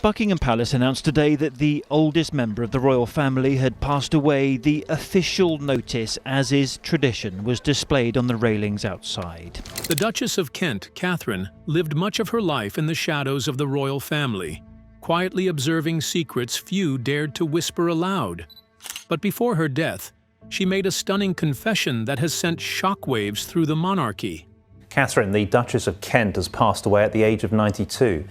Buckingham Palace announced today that the oldest member of the royal family had passed away. The official notice, as is tradition, was displayed on the railings outside. The Duchess of Kent, Katharine, lived much of her life in the shadows of the royal family, quietly observing secrets few dared to whisper aloud. But before her death, she made a stunning confession that has sent shockwaves through the monarchy. Katharine, the Duchess of Kent, has passed away at the age of 92.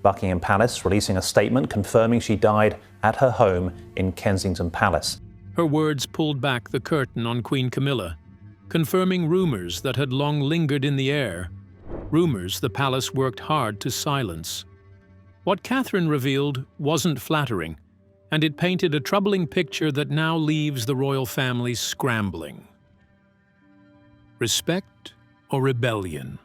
Buckingham Palace releasing a statement confirming she died at her home in Kensington Palace. Her words pulled back the curtain on Queen Camilla, confirming rumors that had long lingered in the air, rumors the palace worked hard to silence. What Katharine revealed wasn't flattering, and it painted a troubling picture that now leaves the royal family scrambling. Respect or rebellion?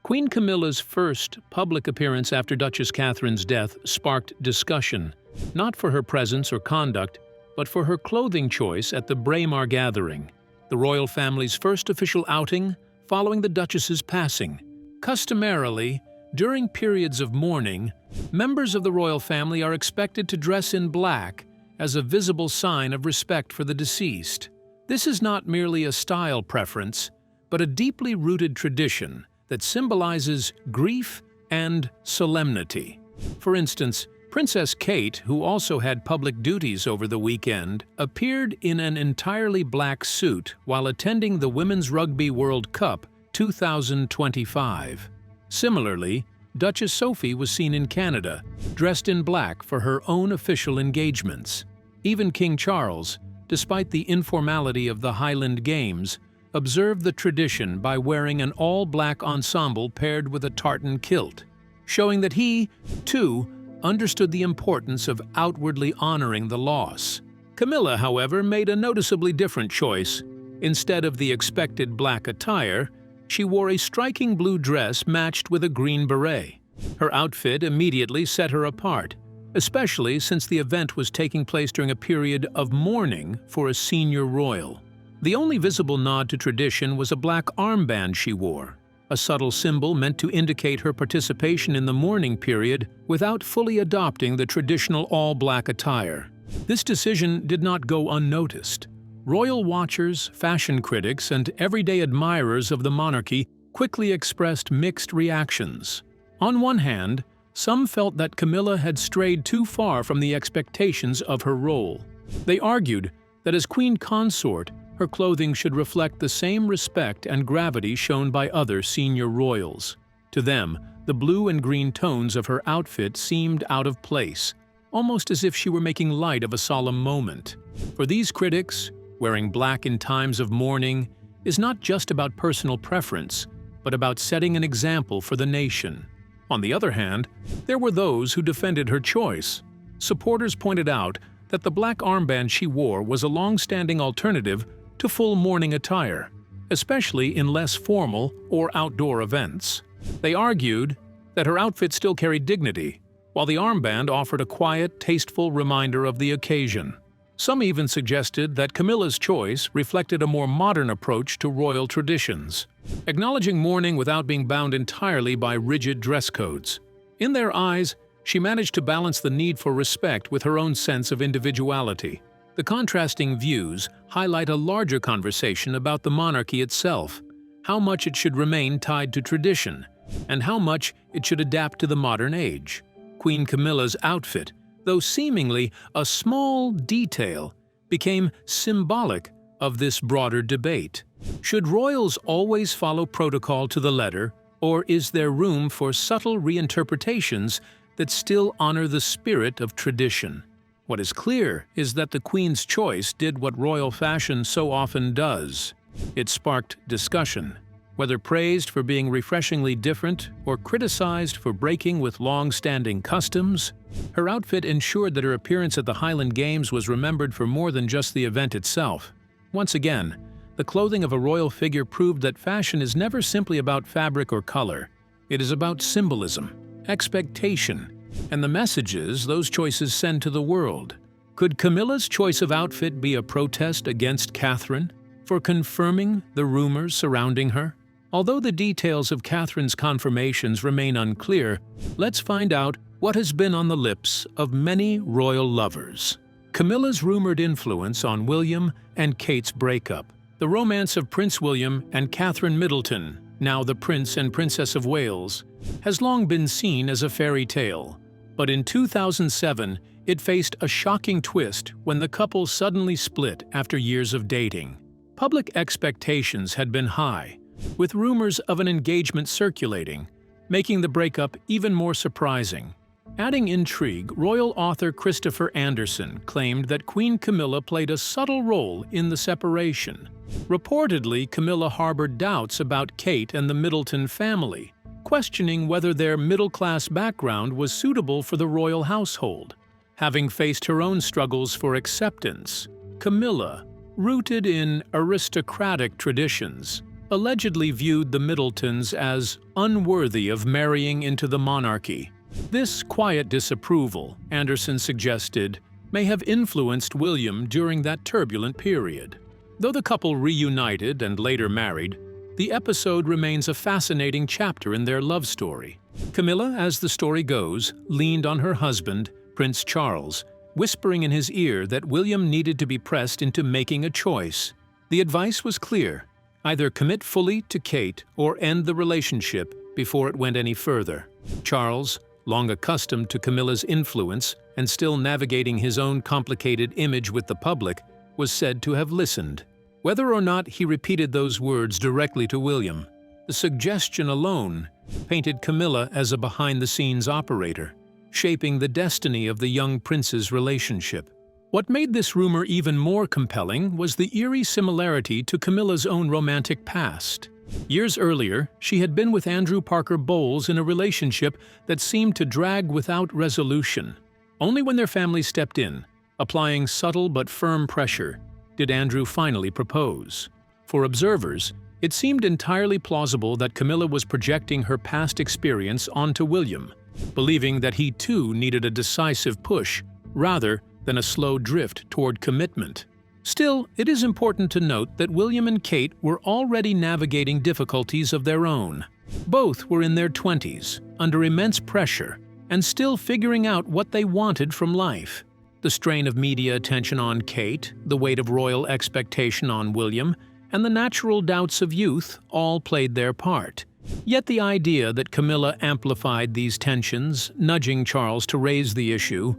Queen Camilla's first public appearance after Duchess Katharine's death sparked discussion, not for her presence or conduct, but for her clothing choice at the Braemar gathering, the royal family's first official outing following the Duchess's passing. Customarily, during periods of mourning, members of the royal family are expected to dress in black as a visible sign of respect for the deceased. This is not merely a style preference, but a deeply rooted tradition that symbolizes grief and solemnity. For instance, Princess Kate, who also had public duties over the weekend, appeared in an entirely black suit while attending the Women's Rugby World Cup 2025. Similarly, Duchess Sophie was seen in Canada, dressed in black for her own official engagements. Even King Charles, despite the informality of the Highland Games, observed the tradition by wearing an all-black ensemble paired with a tartan kilt, showing that he, too, understood the importance of outwardly honoring the loss. Camilla, however, made a noticeably different choice. Instead of the expected black attire, she wore a striking blue dress matched with a green beret. Her outfit immediately set her apart, especially since the event was taking place during a period of mourning for a senior royal. The only visible nod to tradition was a black armband she wore, a subtle symbol meant to indicate her participation in the mourning period without fully adopting the traditional all-black attire. This decision did not go unnoticed. Royal watchers, fashion critics, and everyday admirers of the monarchy quickly expressed mixed reactions. On one hand, some felt that Camilla had strayed too far from the expectations of her role. They argued that as queen consort, her clothing should reflect the same respect and gravity shown by other senior royals. To them, the blue and green tones of her outfit seemed out of place, almost as if she were making light of a solemn moment. For these critics, wearing black in times of mourning is not just about personal preference, but about setting an example for the nation. On the other hand, there were those who defended her choice. Supporters pointed out that the black armband she wore was a long-standing alternative to full mourning attire, especially in less formal or outdoor events. They argued that her outfit still carried dignity, while the armband offered a quiet, tasteful reminder of the occasion. Some even suggested that Camilla's choice reflected a more modern approach to royal traditions, acknowledging mourning without being bound entirely by rigid dress codes. In their eyes, she managed to balance the need for respect with her own sense of individuality. The contrasting views highlight a larger conversation about the monarchy itself, how much it should remain tied to tradition, and how much it should adapt to the modern age. Queen Camilla's outfit, though seemingly a small detail, became symbolic of this broader debate. Should royals always follow protocol to the letter, or is there room for subtle reinterpretations that still honor the spirit of tradition? What is clear is that the Queen's choice did what royal fashion so often does. It sparked discussion. Whether praised for being refreshingly different or criticized for breaking with long-standing customs, her outfit ensured that her appearance at the Highland Games was remembered for more than just the event itself. Once again, the clothing of a royal figure proved that fashion is never simply about fabric or color. It is about symbolism, expectation, and the messages those choices send to the world. Could Camilla's choice of outfit be a protest against Katharine for confirming the rumors surrounding her? Although the details of Katharine's confirmations remain unclear, let's find out what has been on the lips of many royal lovers. Camilla's rumored influence on William and Kate's breakup. The romance of Prince William and Catherine Middleton, now the Prince and Princess of Wales, has long been seen as a fairy tale. But in 2007, it faced a shocking twist when the couple suddenly split after years of dating. Public expectations had been high, with rumors of an engagement circulating, making the breakup even more surprising. Adding intrigue, royal author Christopher Anderson claimed that Queen Camilla played a subtle role in the separation. Reportedly, Camilla harbored doubts about Kate and the Middleton family, questioning whether their middle-class background was suitable for the royal household. Having faced her own struggles for acceptance, Camilla, rooted in aristocratic traditions, allegedly viewed the Middletons as unworthy of marrying into the monarchy. This quiet disapproval, Anderson suggested, may have influenced William during that turbulent period. Though the couple reunited and later married, the episode remains a fascinating chapter in their love story. Camilla, as the story goes, leaned on her husband, Prince Charles, whispering in his ear that William needed to be pressed into making a choice. The advice was clear: either commit fully to Kate or end the relationship before it went any further. Charles, long accustomed to Camilla's influence and still navigating his own complicated image with the public, was said to have listened. Whether or not he repeated those words directly to William, the suggestion alone painted Camilla as a behind-the-scenes operator, shaping the destiny of the young prince's relationship. What made this rumor even more compelling was the eerie similarity to Camilla's own romantic past. Years earlier, she had been with Andrew Parker Bowles in a relationship that seemed to drag without resolution. Only when their family stepped in, applying subtle but firm pressure, did Andrew finally propose. For observers, it seemed entirely plausible that Camilla was projecting her past experience onto William, believing that he too needed a decisive push rather than a slow drift toward commitment. Still, it is important to note that William and Kate were already navigating difficulties of their own. Both were in their 20s, under immense pressure, and still figuring out what they wanted from life. The strain of media attention on Kate, the weight of royal expectation on William, and the natural doubts of youth all played their part. Yet the idea that Camilla amplified these tensions, nudging Charles to raise the issue,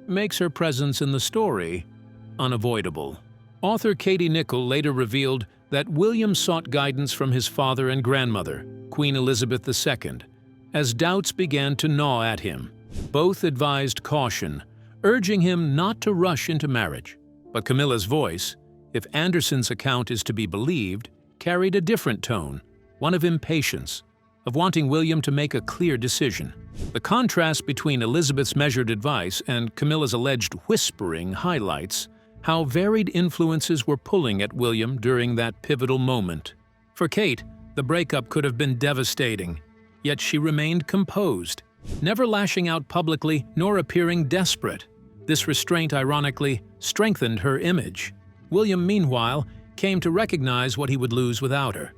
makes her presence in the story unavoidable. Author Katie Nicholl later revealed that William sought guidance from his father and grandmother, Queen Elizabeth II, as doubts began to gnaw at him. Both advised caution, urging him not to rush into marriage. But Camilla's voice, if Anderson's account is to be believed, carried a different tone, one of impatience, of wanting William to make a clear decision. The contrast between Elizabeth's measured advice and Camilla's alleged whispering highlights how varied influences were pulling at William during that pivotal moment. For Kate, the breakup could have been devastating, yet she remained composed, never lashing out publicly nor appearing desperate. This restraint, ironically, strengthened her image. William, meanwhile, came to recognize what he would lose without her.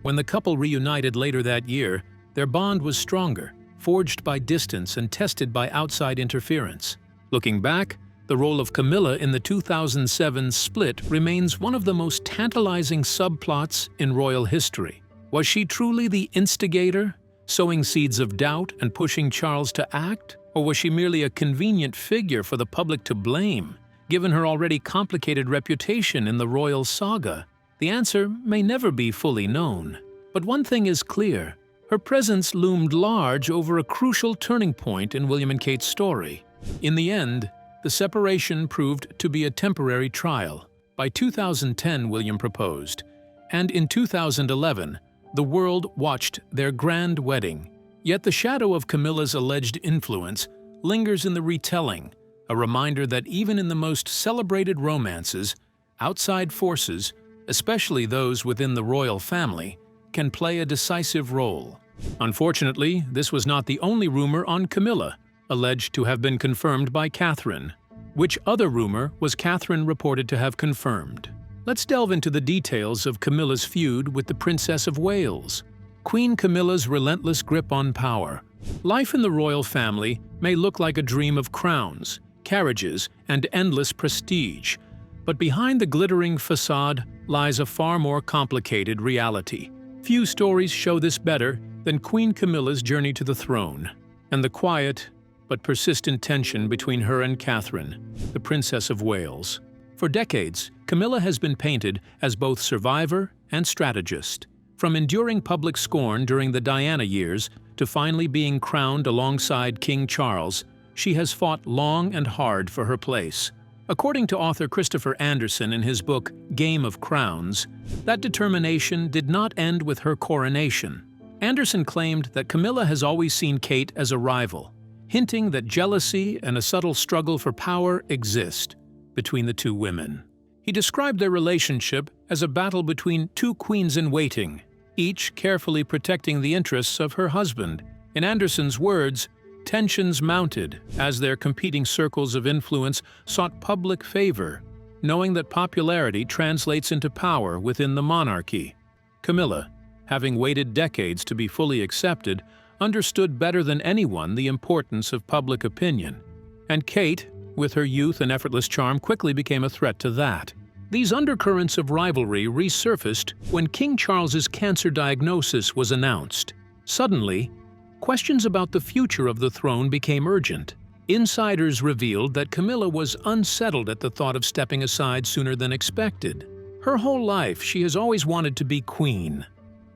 When the couple reunited later that year, their bond was stronger, forged by distance and tested by outside interference. Looking back, the role of Camilla in the 2007 split remains one of the most tantalizing subplots in royal history. Was she truly the instigator, sowing seeds of doubt and pushing Charles to act? Or was she merely a convenient figure for the public to blame, given her already complicated reputation in the royal saga? The answer may never be fully known. But one thing is clear: her presence loomed large over a crucial turning point in William and Kate's story. In the end, the separation proved to be a temporary trial. By 2010, William proposed, and in 2011, the world watched their grand wedding. Yet the shadow of Camilla's alleged influence lingers in the retelling, a reminder that even in the most celebrated romances, outside forces, especially those within the royal family, can play a decisive role. Unfortunately, this was not the only rumor on Camilla, alleged to have been confirmed by Katharine. Which other rumor was Katharine reported to have confirmed? Let's delve into the details of Camilla's feud with the Princess of Wales. Queen Camilla's relentless grip on power, Life in the royal family may look like a dream of crowns, carriages, and endless prestige, but behind the glittering facade lies a far more complicated reality. Few stories show this better than Queen Camilla's journey to the throne, and the quiet but persistent tension between her and Catherine, the Princess of Wales. For decades, Camilla has been painted as both survivor and strategist. From enduring public scorn during the Diana years to finally being crowned alongside King Charles, she has fought long and hard for her place. According to author Christopher Anderson in his book Game of Crowns, that determination did not end with her coronation. Anderson claimed that Camilla has always seen Kate as a rival, hinting that jealousy and a subtle struggle for power exist between the two women. He described their relationship as a battle between two queens-in-waiting, each carefully protecting the interests of her husband. In Anderson's words, tensions mounted as their competing circles of influence sought public favor, knowing that popularity translates into power within the monarchy. Camilla, having waited decades to be fully accepted, understood better than anyone the importance of public opinion. And Kate, with her youth and effortless charm, quickly became a threat to that. These undercurrents of rivalry resurfaced when King Charles's cancer diagnosis was announced. Suddenly, questions about the future of the throne became urgent. Insiders revealed that Camilla was unsettled at the thought of stepping aside sooner than expected. Her whole life, she has always wanted to be queen,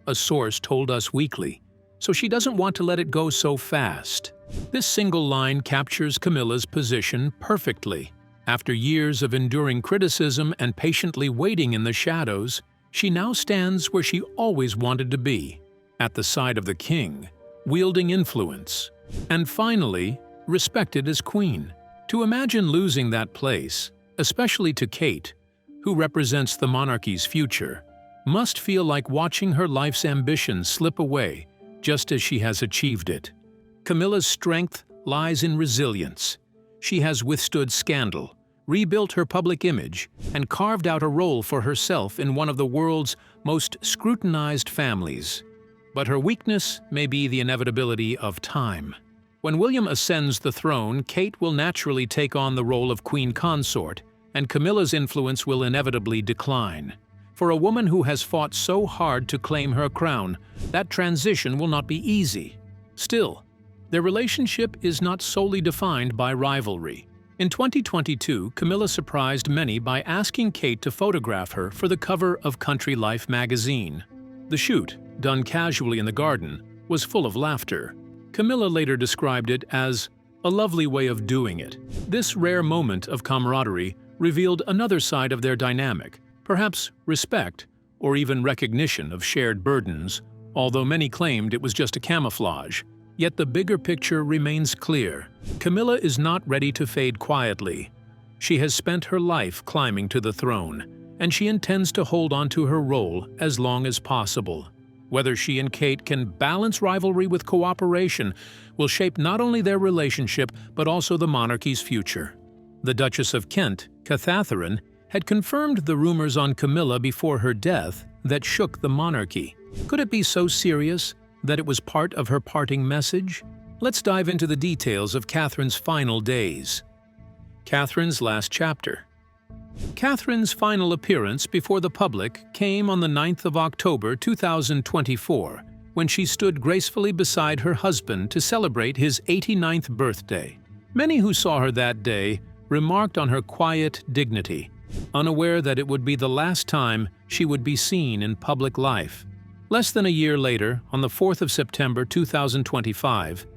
a source told Us Weekly, so she doesn't want to let it go so fast. This single line captures Camilla's position perfectly. After years of enduring criticism and patiently waiting in the shadows, she now stands where she always wanted to be, at the side of the king, wielding influence, and finally, respected as queen. To imagine losing that place, especially to Kate, who represents the monarchy's future, must feel like watching her life's ambition slip away just as she has achieved it. Camilla's strength lies in resilience. She has withstood scandal, rebuilt her public image, and carved out a role for herself in one of the world's most scrutinized families. But her weakness may be the inevitability of time. When William ascends the throne, Kate will naturally take on the role of queen consort, and Camilla's influence will inevitably decline. For a woman who has fought so hard to claim her crown, that transition will not be easy. Still, their relationship is not solely defined by rivalry. In 2022, Camilla surprised many by asking Kate to photograph her for the cover of Country Life magazine. The shoot, done casually in the garden, was full of laughter. Camilla later described it as a lovely way of doing it. This rare moment of camaraderie revealed another side of their dynamic, perhaps respect or even recognition of shared burdens, although many claimed it was just a camouflage. Yet the bigger picture remains clear. Camilla is not ready to fade quietly. She has spent her life climbing to the throne, and she intends to hold on to her role as long as possible. Whether she and Kate can balance rivalry with cooperation will shape not only their relationship but also the monarchy's future. The Duchess of Kent, Katharine, had confirmed the rumors on Camilla before her death that shook the monarchy. Could it be so serious that it was part of her parting message? Let's dive into the details of Catherine's final days. Catherine's last chapter. Catherine's final appearance before the public came on the 9th of October 2024, when she stood gracefully beside her husband to celebrate his 89th birthday. Many who saw her that day remarked on her quiet dignity, unaware that it would be the last time she would be seen in public life. Less than a year later, on the 4th of September 2025,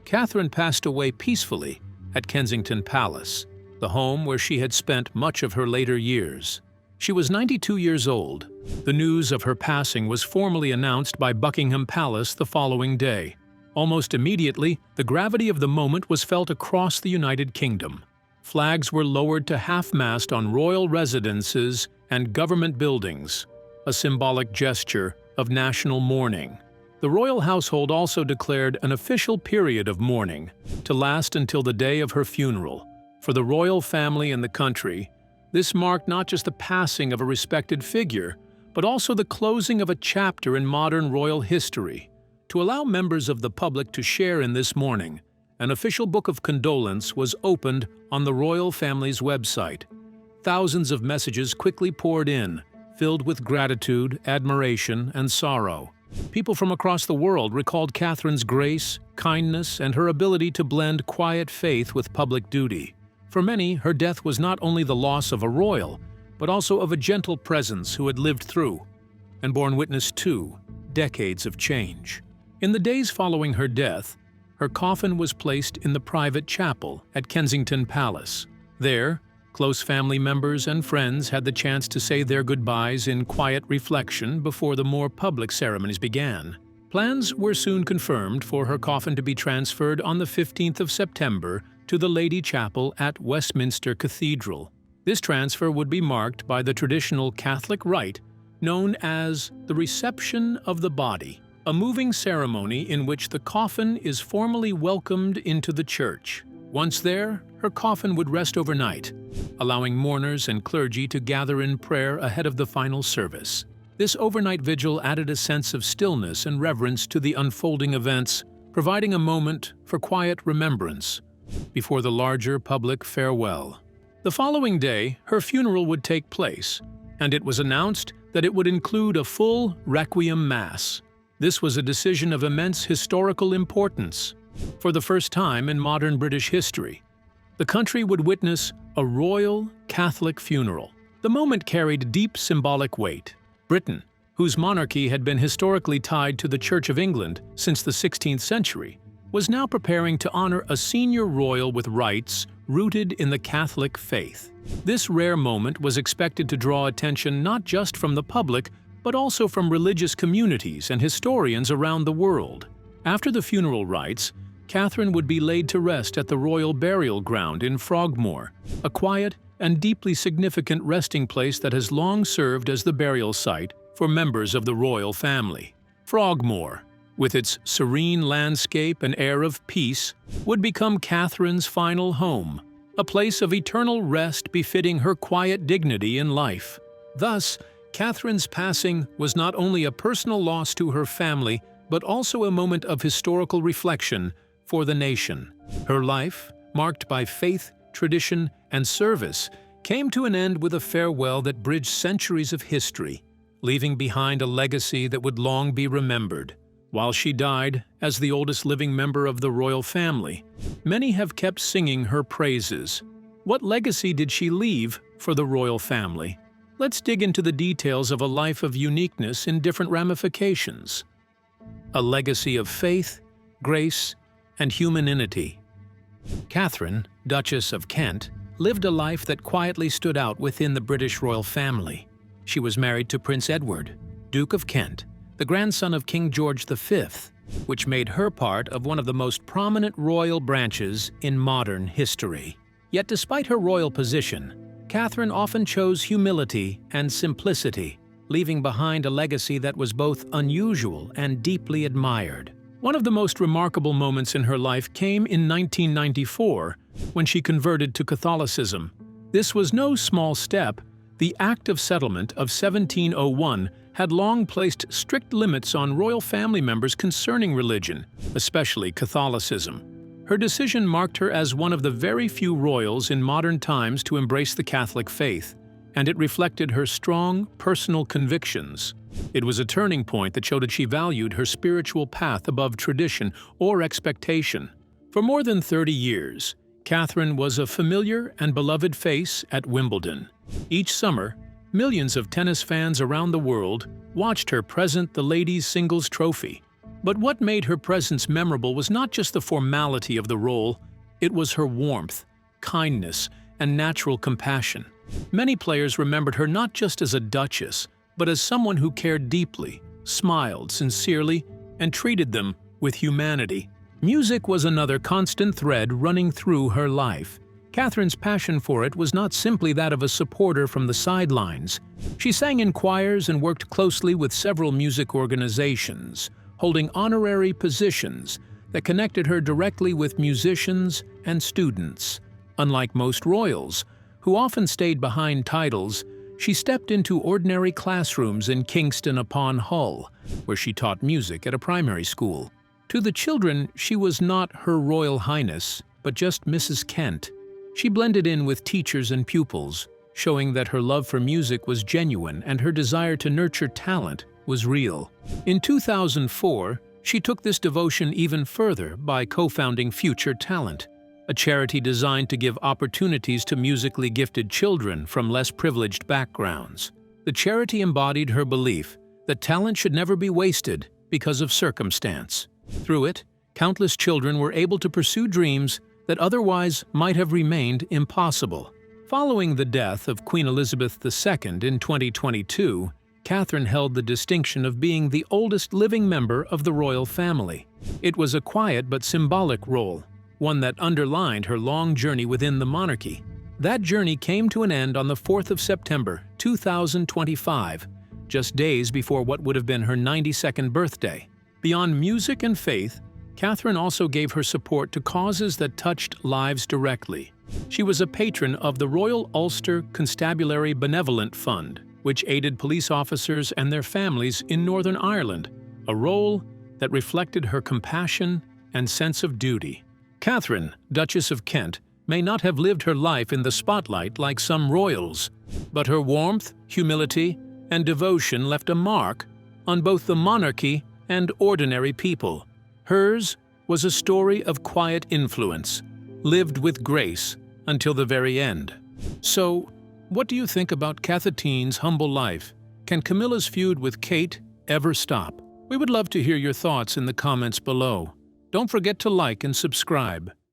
Catherine passed away peacefully at Kensington Palace, the home where she had spent much of her later years. She was 92 years old. The news of her passing was formally announced by Buckingham Palace the following day. Almost immediately, the gravity of the moment was felt across the United Kingdom. Flags were lowered to half-mast on royal residences and government buildings, a symbolic gesture of national mourning. The royal household also declared an official period of mourning to last until the day of her funeral. For the royal family and the country, this marked not just the passing of a respected figure, but also the closing of a chapter in modern royal history. To allow members of the public to share in this mourning, an official book of condolence was opened on the royal family's website. Thousands of messages quickly poured in, filled with gratitude, admiration, and sorrow. People from across the world recalled Katharine's grace, kindness, and her ability to blend quiet faith with public duty. For many, her death was not only the loss of a royal, but also of a gentle presence who had lived through and borne witness to decades of change. In the days following her death, her coffin was placed in the private chapel at Kensington Palace. There, close family members and friends had the chance to say their goodbyes in quiet reflection before the more public ceremonies began. Plans were soon confirmed for her coffin to be transferred on the 15th of September to the Lady Chapel at Westminster Cathedral. This transfer would be marked by the traditional Catholic rite known as the reception of the body, a moving ceremony in which the coffin is formally welcomed into the church. Once there, her coffin would rest overnight, allowing mourners and clergy to gather in prayer ahead of the final service. This overnight vigil added a sense of stillness and reverence to the unfolding events, providing a moment for quiet remembrance before the larger public farewell. The following day, her funeral would take place, and it was announced that it would include a full Requiem Mass. This was a decision of immense historical importance. For the first time in modern British history, the country would witness a royal Catholic funeral. The moment carried deep symbolic weight. Britain, whose monarchy had been historically tied to the Church of England since the 16th century, was now preparing to honor a senior royal with rites rooted in the Catholic faith. This rare moment was expected to draw attention not just from the public, but also from religious communities and historians around the world. After the funeral rites, Catherine would be laid to rest at the Royal Burial Ground in Frogmore, a quiet and deeply significant resting place that has long served as the burial site for members of the royal family. Frogmore, with its serene landscape and air of peace, would become Catharine's final home, a place of eternal rest befitting her quiet dignity in life. Thus, Catharine's passing was not only a personal loss to her family, but also a moment of historical reflection for the nation. Her life, marked by faith, tradition, and service, came to an end with a farewell that bridged centuries of history, leaving behind a legacy that would long be remembered. While she died as the oldest living member of the royal family, many have kept singing her praises. What legacy did she leave for the royal family? Let's dig into the details of a life of uniqueness in different ramifications. A legacy of faith, grace, and humanity. Catharine, Duchess of Kent, lived a life that quietly stood out within the British royal family. She was married to Prince Edward, Duke of Kent, the grandson of King George V, which made her part of one of the most prominent royal branches in modern history. Yet despite her royal position, Catharine often chose humility and simplicity, leaving behind a legacy that was both unusual and deeply admired. One of the most remarkable moments in her life came in 1994, when she converted to Catholicism. This was no small step. The Act of Settlement of 1701 had long placed strict limits on royal family members concerning religion, especially Catholicism. Her decision marked her as one of the very few royals in modern times to embrace the Catholic faith, and it reflected her strong, personal convictions. It was a turning point that showed that she valued her spiritual path above tradition or expectation. For more than 30 years, Catharine was a familiar and beloved face at Wimbledon. Each summer, millions of tennis fans around the world watched her present the ladies' singles trophy. But what made her presence memorable was not just the formality of the role, it was her warmth, kindness, and natural compassion. Many players remembered her not just as a duchess, but as someone who cared deeply, smiled sincerely, and treated them with humanity. Music was another constant thread running through her life. Catharine's passion for it was not simply that of a supporter from the sidelines. She sang in choirs and worked closely with several music organizations, holding honorary positions that connected her directly with musicians and students. Unlike most royals, who often stayed behind titles, She stepped into ordinary classrooms in Kingston upon Hull, where she taught music at a primary school. To the children, she was not Her Royal Highness, but just Mrs. Kent. She blended in with teachers and pupils, showing that her love for music was genuine and her desire to nurture talent was real. In 2004, she took this devotion even further by co-founding Future Talent, a charity designed to give opportunities to musically gifted children from less privileged backgrounds. The charity embodied her belief that talent should never be wasted because of circumstance. Through it, countless children were able to pursue dreams that otherwise might have remained impossible. Following the death of Queen Elizabeth II in 2022, Catherine held the distinction of being the oldest living member of the royal family. It was a quiet but symbolic role, one that underlined her long journey within the monarchy. That journey came to an end on the 4th of September, 2025, just days before what would have been her 92nd birthday. Beyond music and faith, Catherine also gave her support to causes that touched lives directly. She was a patron of the Royal Ulster Constabulary Benevolent Fund, which aided police officers and their families in Northern Ireland, a role that reflected her compassion and sense of duty. Catherine, Duchess of Kent, may not have lived her life in the spotlight like some royals, but her warmth, humility, and devotion left a mark on both the monarchy and ordinary people. Hers was a story of quiet influence, lived with grace until the very end. So, what do you think about Katharine's humble life? Can Camilla's feud with Kate ever stop? We would love to hear your thoughts in the comments below. Don't forget to like and subscribe.